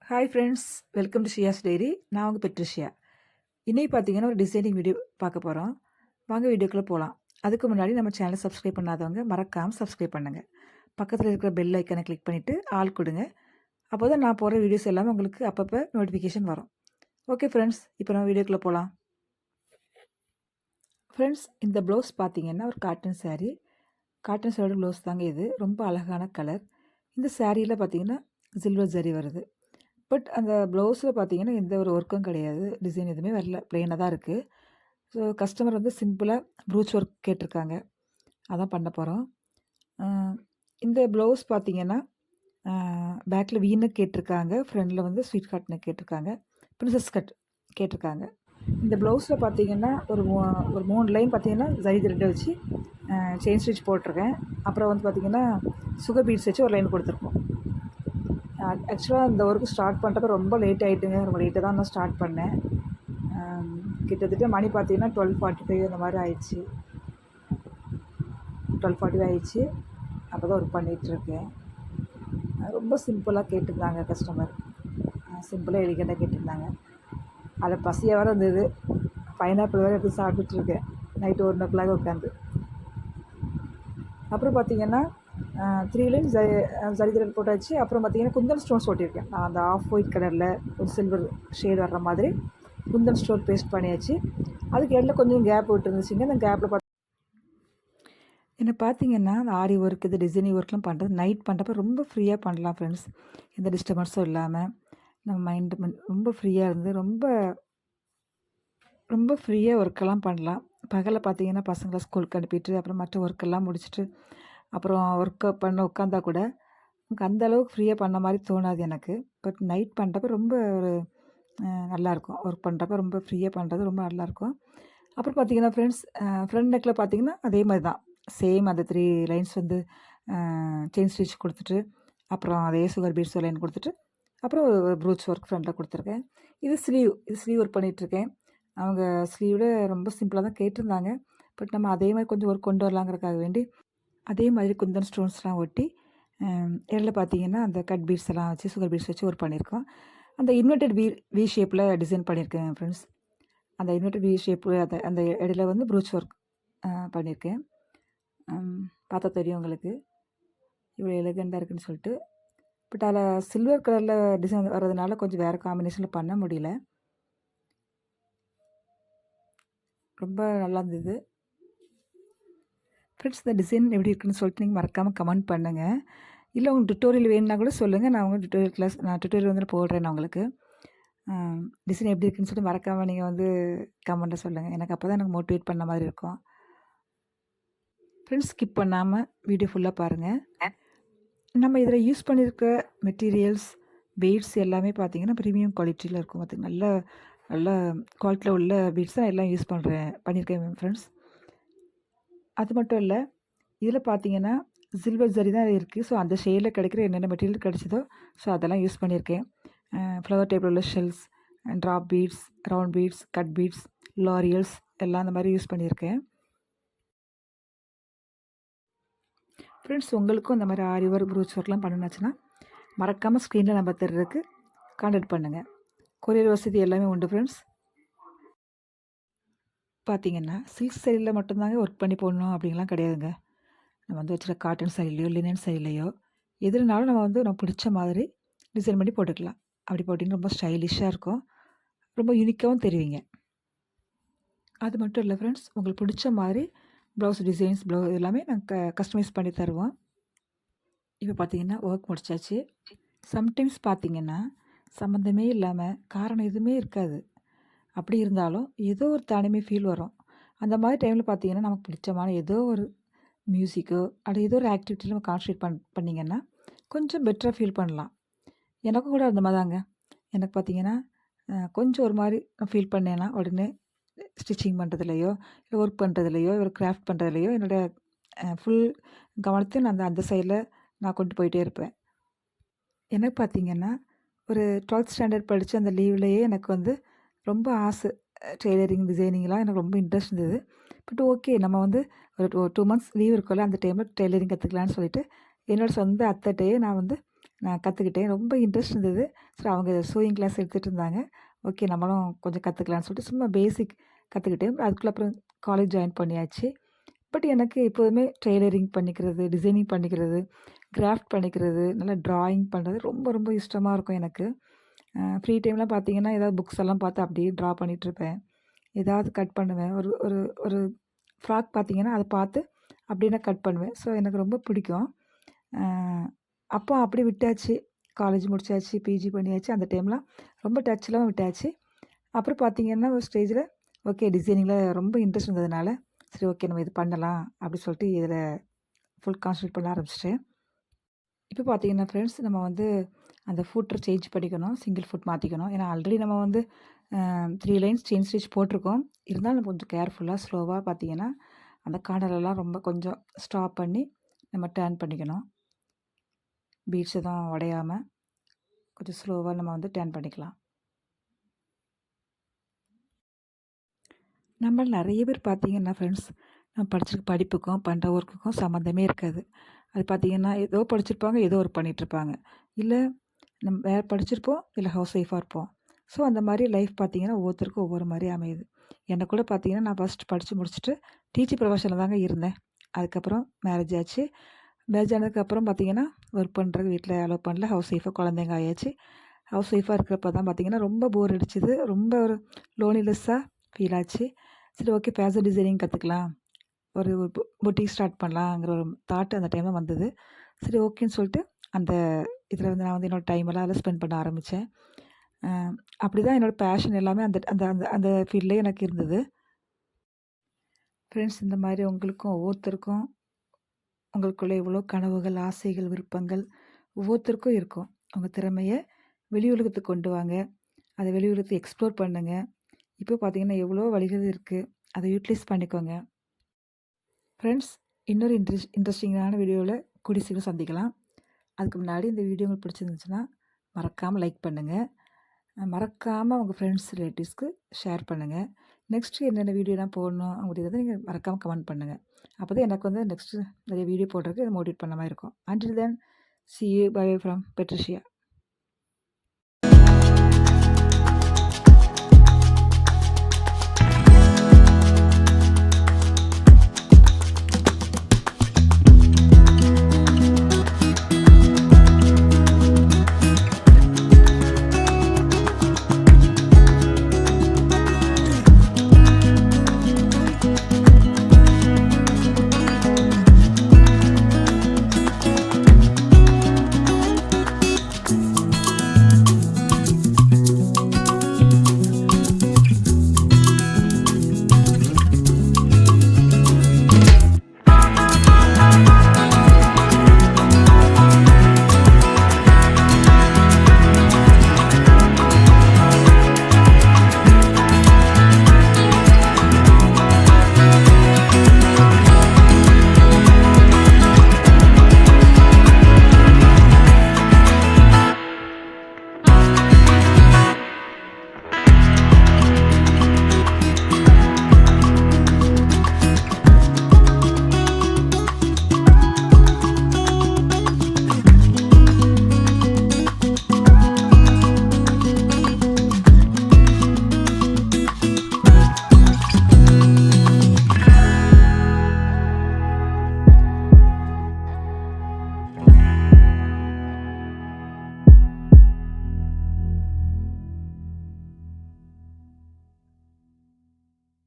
Hi friends, welcome to ஷியாஸ் diary. நான் உங்கள் பெட்ரிஷியா. இன்னைக்கு பார்த்தீங்கன்னா, ஒரு டிசைனிங் வீடியோ பார்க்க போகிறோம். வாங்க வீடியோக்குள்ளே போகலாம். அதுக்கு முன்னாடி நம்ம சேனலை சப்ஸ்கிரைப் பண்ணாதவங்க மறக்காமல் சப்ஸ்கிரைப் பண்ணுங்கள். பக்கத்தில் இருக்கிற பெல் ஐக்கனை கிளிக் பண்ணிவிட்டு ஆல் கொடுங்க. அப்போ தான் நான் போடுற வீடியோஸ் எல்லாமே உங்களுக்கு அப்பப்போ நோட்டிஃபிகேஷன் வரும். ஓகே ஃப்ரெண்ட்ஸ், இப்போ நம்ம வீடியோக்குள்ளே போகலாம். ஃப்ரெண்ட்ஸ், இந்த ப்ளவுஸ் பார்த்தீங்கன்னா ஒரு காட்டன் saree. காட்டன் சாரியோட ப்ளவுஸ் தாங்க இது. ரொம்ப அழகான கலர். இந்த சாரியில் பார்த்தீங்கன்னா சில்வர் ஜரி வருது. பட் அந்த ப்ளவுஸில் பார்த்தீங்கன்னா எந்த ஒரு ஒர்க்கும் கிடையாது. டிசைன் எதுவுமே வரல. ப்ளெயினாக தான் இருக்குது. ஸோ கஸ்டமர் வந்து சிம்பிளாக ப்ரூச் ஒர்க் கேட்டிருக்காங்க. அதான் பண்ண போகிறோம். இந்த ப்ளவுஸ் பார்த்தீங்கன்னா பேக்கில் வீனக் கேட்டிருக்காங்க. ஃப்ரண்டில் வந்து ஸ்வீட் கட் நெக் கேட்டிருக்காங்க. பிரின்சஸ் கட் கேட்டிருக்காங்க. இந்த ப்ளவுஸில் பார்த்தீங்கன்னா ஒரு 3 லைன் பார்த்தீங்கன்னா ஜரி த்ரெட்டை வச்சு செயின் ஸ்டிச் போட்டிருக்கேன். அப்புறம் வந்து பார்த்தீங்கன்னா சுகர் பீட்ஸ் வச்சு ஒரு லைன் கொடுத்துருக்கோம். ஆக்சுவலாக இந்த ஒர்க்கு ஸ்டார்ட் பண்ணுறப்ப ரொம்ப லேட் ஆகிட்டுங்க. ரொம்ப லேட்டாக தான் நான் ஸ்டார்ட் பண்ணேன். கிட்டத்தட்ட மணி பார்த்தீங்கன்னா 12:45 அந்த மாதிரி ஆயிடுச்சு. 12:40 ஆயிடுச்சு. அப்போ தான் ஒர்க் பண்ணிகிட்ருக்கேன். ரொம்ப சிம்பிளாக கேட்டிருந்தாங்க கஸ்டமர். சிம்பிளாக எலிகெண்டாக கேட்டிருந்தாங்க. அதில் பசியாக வேறு இருந்தது. பைனாப்பிள் வேறு எடுத்து சாப்பிட்டுட்ருக்கேன் நைட்டு 1:00 உட்காந்து. அப்புறம் பார்த்தீங்கன்னா 3 லைன் ஜரி த்ரெட் போட்டாச்சு. அப்புறம் பார்த்தீங்கன்னா குந்தன் ஸ்டோன்ஸ் ஒட்டியிருக்கேன். நான் அந்த ஆஃப் ஒயிட் கலரில் ஒரு சில்வர் ஷேட் வர்ற மாதிரி குந்தன் ஸ்டோன் பேஸ்ட் பண்ணியாச்சு. அதுக்கு இடையில கொஞ்சம் கேப் விட்டுருந்துச்சுங்க. அந்த கேப்பில் என்ன பார்த்தீங்கன்னா அந்த ஆரி ஒர்க் இது டிசைனிங் ஒர்க்லாம் பண்ணுறது நைட் பண்ணுறப்ப ரொம்ப ஃப்ரீயாக பண்ணலாம் ஃப்ரெண்ட்ஸ். எந்த டிஸ்டர்பன்ஸும் இல்லாமல் நம்ம மைண்டு ரொம்ப ஃப்ரீயாக இருந்து ரொம்ப ரொம்ப ஃப்ரீயாக ஒர்க்கெல்லாம் பண்ணலாம். பகலில் பார்த்தீங்கன்னா பசங்களை ஸ்கூலுக்கு அனுப்பிட்டு அப்புறம் மற்ற ஒர்க்கெல்லாம் முடிச்சுட்டு அப்புறம் ஒர்க்கை பண்ண உட்காந்தா கூட எனக்கு அந்த அளவுக்கு ஃப்ரீயாக பண்ண மாதிரி தோணாது எனக்கு. பட் நைட் பண்ணுறப்ப ரொம்ப ஒரு நல்லாயிருக்கும். ஒர்க் பண்ணுறப்ப ரொம்ப ஃப்ரீயாக பண்ணுறது ரொம்ப நல்லாயிருக்கும். அப்புறம் பார்த்தீங்கன்னா ஃப்ரெண்ட்ஸ், ஃப்ரண்ட் நெக்கில் பார்த்தீங்கன்னா அதே மாதிரி தான். சேம் அந்த 3 லைன்ஸ் வந்து செயின் ஸ்டிச் கொடுத்துட்டு அப்புறம் அதே சுகர் பீட்ஸ் லைன் கொடுத்துட்டு அப்புறம் ஒரு ப்ரூச் ஒர்க் ஃப்ரண்ட்டில் கொடுத்துருக்கேன். இது ஸ்லீவ் ஒர்க் பண்ணிகிட்ருக்கேன். அவங்க ஸ்லீவில் ரொம்ப சிம்பிளாக தான் கேட்டிருந்தாங்க. பட் நம்ம அதே மாதிரி கொஞ்சம் ஒர்க் கொண்டு வரலாங்கிறதுக்காக வேண்டி அதே மாதிரி குந்தன் ஸ்டோன்ஸ்லாம் ஒட்டி இடையில பார்த்தீங்கன்னா அந்த கட் பீட்ஸ் எல்லாம் வச்சு சுகர் பீட்ஸ் வச்சு ஒர்க் பண்ணியிருக்கோம். அந்த இன்வெர்டட் வி ஷேப்பில் டிசைன் பண்ணியிருக்கேன் ஃப்ரெண்ட்ஸ். அந்த இன்வெர்டட் வி ஷேப்பு அந்த இடையில வந்து ப்ரூச் ஒர்க் பண்ணியிருக்கேன். பார்த்தா தெரியும் உங்களுக்கு இவ்வளோ எலிகெண்டாக இருக்குதுன்னு சொல்லிட்டு. பட் அதில் சில்வர் கலரில் டிசைன் வர்றதுனால கொஞ்சம் வேறு காம்பினேஷனில் பண்ண முடியல. ரொம்ப நல்லா இருந்தது ஃப்ரெண்ட்ஸ். இந்த டிசைன் எப்படி இருக்குன்னு சொல்லிட்டு நீங்கள் மறக்காமல் கமெண்ட் பண்ணுங்கள். இல்லை உங்களுக்கு டுட்டோரியல் வேணும்னா கூட சொல்லுங்கள். நான் உங்களுக்கு டுட்டோரியல் வந்து போடுறேன் நான் உங்களுக்கு. டிசைன் எப்படி இருக்குன்னு சொல்லிட்டு மறக்காமல் நீங்கள் வந்து கமெண்ட்டில் சொல்லுங்கள். எனக்கு அப்போ தான் எனக்கு மோட்டிவேட் பண்ண மாதிரி இருக்கும். ஃப்ரெண்ட்ஸ், ஸ்கிப் பண்ணாமல் வீடியோ ஃபுல்லாக பாருங்கள். நம்ம இதில் யூஸ் பண்ணியிருக்க மெட்டீரியல்ஸ் பீட்ஸ் எல்லாமே பார்த்தீங்கன்னா ப்ரீமியம் குவாலிட்டியில் இருக்கும். பார்த்திங்க நல்ல நல்ல குவாலிட்டியில் உள்ள பீட்ஸ் தான் எல்லாம் யூஸ் பண்ணியிருக்கேன் ஃப்ரெண்ட்ஸ். அது மட்டும் இல்லை, இதில் பார்த்தீங்கன்னா சில்வர் ஜரி தான் இருக்குது. ஸோ அந்த ஷேடில் கிடைக்கிற என்னென்ன மெட்டீரியல் கிடைச்சதோ ஸோ அதெல்லாம் யூஸ் பண்ணியிருக்கேன். ஃப்ளவர் டைப்பில் உள்ள shells, drop beads, round beads, cut beads, லாரியல்ஸ் எல்லாம் அந்த மாதிரி யூஸ் பண்ணியிருக்கேன். ஃப்ரெண்ட்ஸ், உங்களுக்கும் இந்த மாதிரி ஆரி ஒர்க் ப்ரூச் ஒர்க்லாம் பண்ணணுச்சுன்னா மறக்காமல் ஸ்க்ரீனில் நம்பர் தர்றதுக்கு கான்டாக்ட் பண்ணுங்கள். கொரியர் வசதி எல்லாமே உண்டு ஃப்ரெண்ட்ஸ். பார்த்தீங்கன்னா சில்க் சாரியில் மட்டும்தாங்க ஒர்க் பண்ணி போடணும் அப்படின்லாம் கிடையாதுங்க. நம்ம வந்து வச்சுருக்க காட்டன் சாரிலையோ லினன் சாரிலையோ எதுனாலும் நம்ம வந்து நம்ம பிடிச்ச மாதிரி டிசைன் பண்ணி போட்டுக்கலாம். அப்படி போட்டிங்கன்னா ரொம்ப ஸ்டைலிஷாக இருக்கும். ரொம்ப யூனிக்காகவும் தெரிவிங்க. அது மட்டும் இல்லை ஃப்ரெண்ட்ஸ், உங்களுக்கு பிடிச்ச மாதிரி ப்ளவுஸ் டிசைன்ஸ் எல்லாமே நாங்கள் கஸ்டமைஸ் பண்ணி தருவோம். இப்போ பார்த்தீங்கன்னா ஒர்க் முடிச்சாச்சு. சம்டைம்ஸ் பார்த்தீங்கன்னா சம்மந்தமே இல்லாமல் காரணம் எதுவுமே இருக்காது. அப்படி இருந்தாலும் ஏதோ ஒரு தனிமை ஃபீல் வரும். அந்த மாதிரி டைமில் பார்த்தீங்கன்னா நமக்கு பிடிச்சமான ஏதோ ஒரு மியூசிக்கோ அப்படி ஏதோ ஒரு ஆக்டிவிட்டியில் நம்ம கான்சன்ட்ரேட் பண்ணிங்கன்னா கொஞ்சம் பெட்டராக ஃபீல் பண்ணலாம். எனக்கும் கூட அந்த மாதிரி தாங்க. எனக்கு பார்த்தீங்கன்னா கொஞ்சம் ஒரு மாதிரி நான் ஃபீல் பண்ணேன்னா உடனே ஸ்டிச்சிங் பண்ணுறதுலையோ இல்லை ஒர்க் பண்ணுறதுலையோ ஒரு கிராஃப்ட் பண்ணுறதுலையோ என்னோடய ஃபுல் கவனத்தையும் நான் அந்த சைடில் நான் கொண்டு போயிட்டே இருப்பேன். எனக்கு பார்த்தீங்கன்னா ஒரு 12th ஸ்டாண்டர்ட் படித்த அந்த லீவ்லேயே எனக்கு வந்து ரொம்ப ஆசை. டெய்லரிங் டிசைனிங்லாம் எனக்கு ரொம்ப இன்ட்ரெஸ்ட் இருந்தது. பட் ஓகே, நம்ம வந்து ஒரு 2 மந்த்ஸ் லீவ் இருக்கும்ல, அந்த டைமில் டெய்லரிங் கற்றுக்கலான்னு சொல்லிட்டு என்னோடய சொந்த அத்தைட்டையே நான் வந்து நான் கற்றுக்கிட்டேன். ரொம்ப இன்ட்ரெஸ்ட் இருந்தது. சரி அவங்க சூயிங் கிளாஸ் எடுத்துகிட்டு இருந்தாங்க. ஓகே நம்மளும் கொஞ்சம் கற்றுக்கலான்னு சொல்லிட்டு சும்மா பேசிக் கற்றுக்கிட்டேன். அதுக்குள்ள அப்புறம் காலேஜ் ஜாயின் பண்ணியாச்சு. பட் எனக்கு எப்போதுமே டெய்லரிங் பண்ணிக்கிறது, டிசைனிங் பண்ணிக்கிறது, கிராஃப்ட் பண்ணிக்கிறது, நல்லா ட்ராயிங் பண்ணுறது ரொம்ப ரொம்ப இஷ்டமாக இருக்கும் எனக்கு. ஃப்ரீ டைம்லாம் பார்த்தீங்கன்னா, ஏதாவது புக்ஸ் எல்லாம் பார்த்து அப்படியே ட்ரா பண்ணிகிட்ருப்பேன். ஏதாவது கட் பண்ணுவேன். ஒரு ஒரு ஒரு ஃப்ராக் பார்த்தீங்கன்னா, அத பார்த்து அப்படியே நான் கட் பண்ணுவேன். ஸோ எனக்கு ரொம்ப பிடிக்கும். அ அப்போ அப்படி விட்டாச்சு. காலேஜ் முடிச்சாச்சு, பிஜி பண்ணியாச்சு. அந்த டைம்லாம் ரொம்ப டச்லாம் விட்டாச்சு. அப்புறம் பார்த்தீங்கன்னா, ஒரு ஸ்டேஜில் ஓகே டிசைனிங்கில ரொம்ப இன்ட்ரெஸ்ட் இருந்ததுனால, சரி ஓகே நம்ம இது பண்ணலாம் அப்படி சொல்லிட்டு இதில ஃபுல் கான்சன்ட்ரேட் பண்ண ஆரம்பிச்சுட்டேன். இப்போ பார்த்தீங்கன்னா ஃப்ரெண்ட்ஸ், நம்ம வந்து அந்த ஃபூட்டர் சேஞ்ச் பண்ணிக்கணும். சிங்கிள் ஃபுட் மாத்திக்கணும். ஏன்னா ஆல்ரெடி நம்ம வந்து 3 லைன்ஸ் செயின் ஸ்டிச் போட்டிருக்கோம். இருந்தாலும் நம்ம கொஞ்சம் கேர்ஃபுல்லா, ஸ்லோவா பார்த்தீங்கன்னா, அந்த கார்னர்லலாம் ரொம்ப கொஞ்சம் ஸ்டாப் பண்ணி நம்ம டர்ன் பண்ணிக்கணும். பீட்ஸ் எதுவும் உடையாம கொஞ்சம் ஸ்லோவா நம்ம வந்து டர்ன் பண்ணிக்கலாம். நம்மள நெறைய பேர் பார்த்தீங்கன்னா ஃப்ரெண்ட்ஸ், நம்ம படிச்சிருக்க படிப்புக்கும், பண்ற ஒர்க்குக்கும் சம்மந்தமே இருக்காது. அது பார்த்தீங்கன்னா, ஏதோ படிச்சிருப்பாங்க, ஏதோ ஒர்க் பண்ணிட்டுருப்பாங்க. இல்ல நம்ம வேற படிச்சிருப்போம், இல்ல ஹவுஸ் ஒய்ஃபா இருப்போம். ஸோ அந்த மாரி லைஃப் பார்த்தீங்கன்னா, ஒவ்வொருத்தருக்கும் ஒவ்வொரு மாரி அமையுது. எனக்கு கூட பார்த்தீங்கன்னா, நான் ஃபர்ஸ்ட் படிச்சு முடிச்சுட்டு டீச்சிங் ப்ரொஃபஷன்ல தாங்க இருந்தேன். அதுக்கப்புறம் மேரேஜ் ஆச்சு. மேரேஜ் ஆனதுக்கப்புறம் பார்த்தீங்கன்னா, ஒர்க் பண்றதுக்கு வீட்ல அலோ பண்ணல. ஹவுஸ் ஒய்ஃபா குழந்தைங்க ஆயாச்சு. ஹவுஸ் ஒய்ஃபா இருக்கிறப்ப தான் பார்த்தீங்கன்னா, ரொம்ப போர் அடிச்சது. ரொம்ப ஒரு லோன்லினெஸ்ஸா ஃபீல் ஆச்சு. சரி ஓகே ஃபேஷன் டிசைனிங் கத்துக்கலாம். ஒரு பொட்டிக் ஸ்டார்ட் பண்ணலாங்கிற ஒரு தாட் அந்த டைம்ல வந்தது. சரி ஓகேன்னு சொல்லிட்டு, அந்த இதில வந்து நான் வந்து என்னோட டைம் எல்லாம் அதில ஸ்பெண்ட் பண்ண ஆரம்பிச்சேன். அ அப்படிதான் என்னோட பேஷன் எல்லாமே அந்த அந்த அந்த அந்த ஃபீல்ட்லயே எனக்கு இருந்தது. ஃப்ரெண்ட்ஸ் இந்த மாரி உங்களுக்கும் ஒவ்வொருத்தருக்கும் உங்களுக்குள்ள எவ்வளோ கனவுகள், ஆசைகள், விருப்பங்கள் ஒவ்வொருத்தருக்கும் இருக்கும். உங்க திறமைய வெளி உலகத்துக்கு கொண்டு வாங்க. அத வெளி உலகத்த எக்ஸ்ப்ளோர் பண்ணுங்க. இப்போ பார்த்தீங்கன்னா, எவ்வளோ வழிகள் இருக்கு. அத யூட்டிலைஸ் பண்ணிக்கோங்க. ஃப்ரெண்ட்ஸ் இன்னொரு இன்ட்ரெஸ்டிங்கான வீடியோல கூடிய சீக்கிரம் சந்திக்கலாம். அதுக்கு முன்னாடி இந்த வீடியோ உங்களுக்கு பிடிச்சிருந்துச்சுன்னா, மறக்காம லைக் பண்ணுங்க. மறக்காம உங்க ஃப்ரெண்ட்ஸ், ரிலேட்டிவ்ஸ்க்கு ஷேர் பண்ணுங்க. நெக்ஸ்ட்டு என்னென்ன வீடியோலாம் போடணும் அப்படிங்கிறத நீங்க மறக்காம கமெண்ட் பண்ணுங்க. அப்பதான் எனக்கு வந்து நெக்ஸ்ட்டு நிறைய வீடியோ போடுறதுக்கு மோட்டிவேட் பண்ண மாரி இருக்கும். Until then, see you. Bye bye from Patricia.